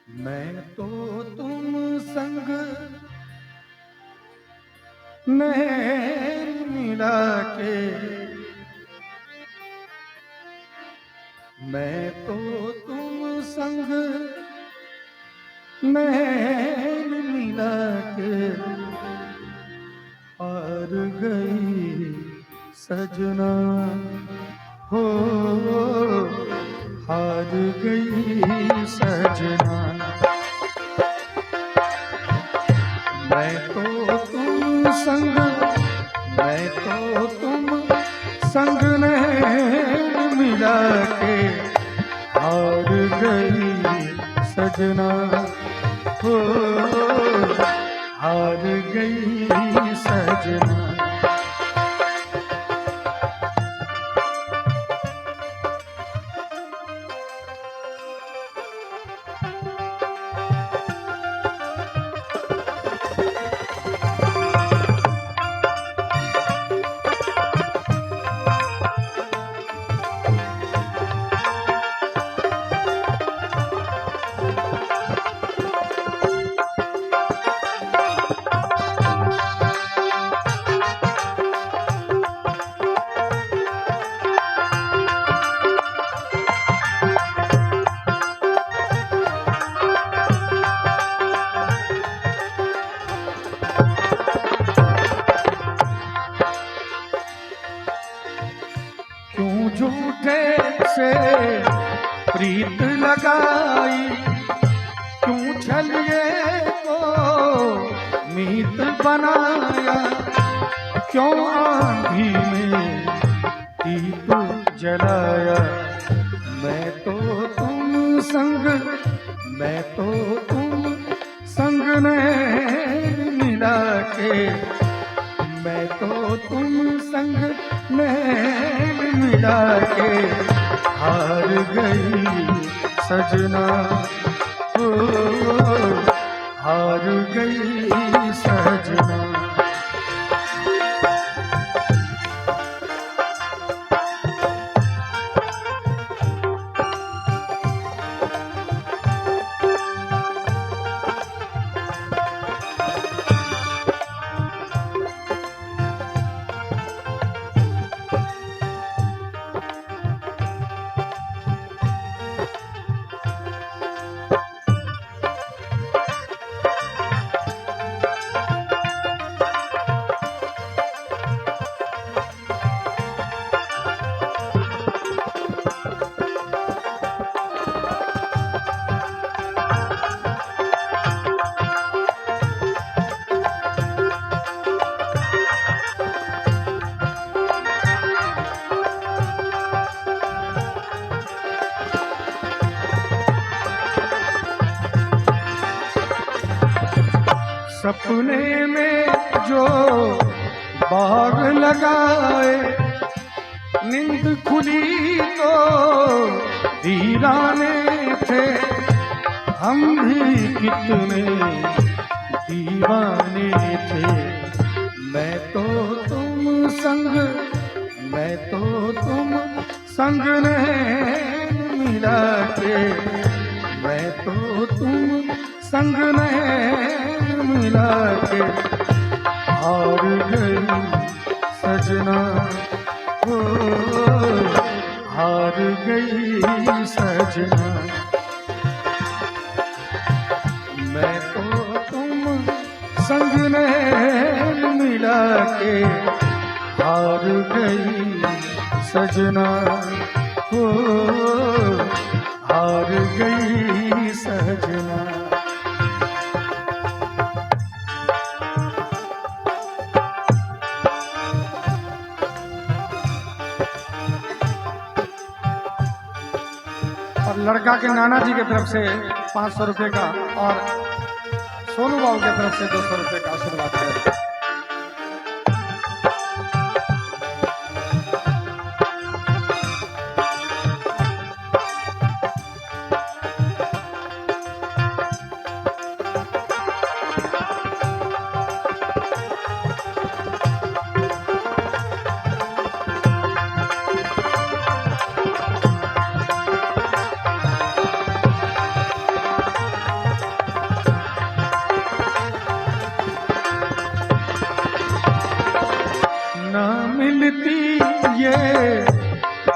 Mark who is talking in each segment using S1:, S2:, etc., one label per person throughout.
S1: मैं तो तुम संग नैन मिला के, मैं तो तुम संग नैन मिला के हार गई सजना हो, हार गई सजना। मैं तो तुम संग, मैं तो तुम संग नैन मिला के हार गई सजना हो, हार गई सजना। क्यों झूठे से प्रीत लगाई, क्यों छलिए को मीत बनाया, क्यों आंधी में दीप जलाया। मैं तो तुम संग, मैं तो तुम संग नैन मिला के, मैं तो तुम संग नैन मिला के हार गई सजना हो, हार गई सजना। सपने में जो बाग लगाए, नींद खुली तो वीराने थे, हम भी कितने दीवाने थे। मैं तो तुम संग, मैं तो तुम संग नैन मिला के, मैं तो तुम संग नैन मिला के हार गई सजना हो, हार गई सजना। मैं तो तुम संग नैन मिला के हार गई सजना हो, हार गई सजना। और लड़का के नाना जी की तरफ से 500 रुपये का और सोनू बाबू की तरफ से 200 रुपये का आशीर्वाद है।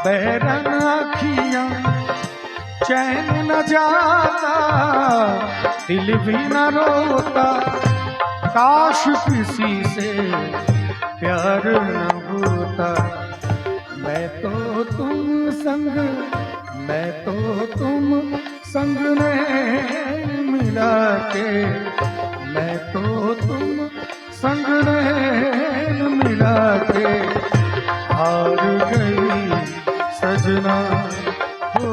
S1: बैरन अखियां चैन न जाता, दिल भी न रोता, काश किसी से प्यार न होता। मैं तो तुम संग, मैं तो तुम संग ने मिला के, मैं तो तुम संग ने मिला के हार गई सजना, हो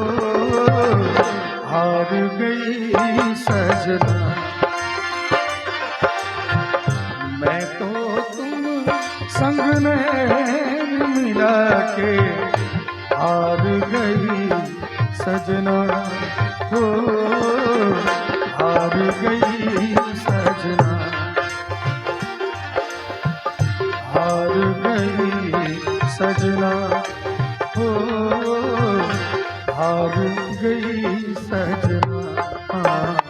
S1: हार गई सजना। मैं तो तुम संग ने मिला के हार गई सजना, हो हार गई सजना, हार गई सजना, हो हार गई सजना।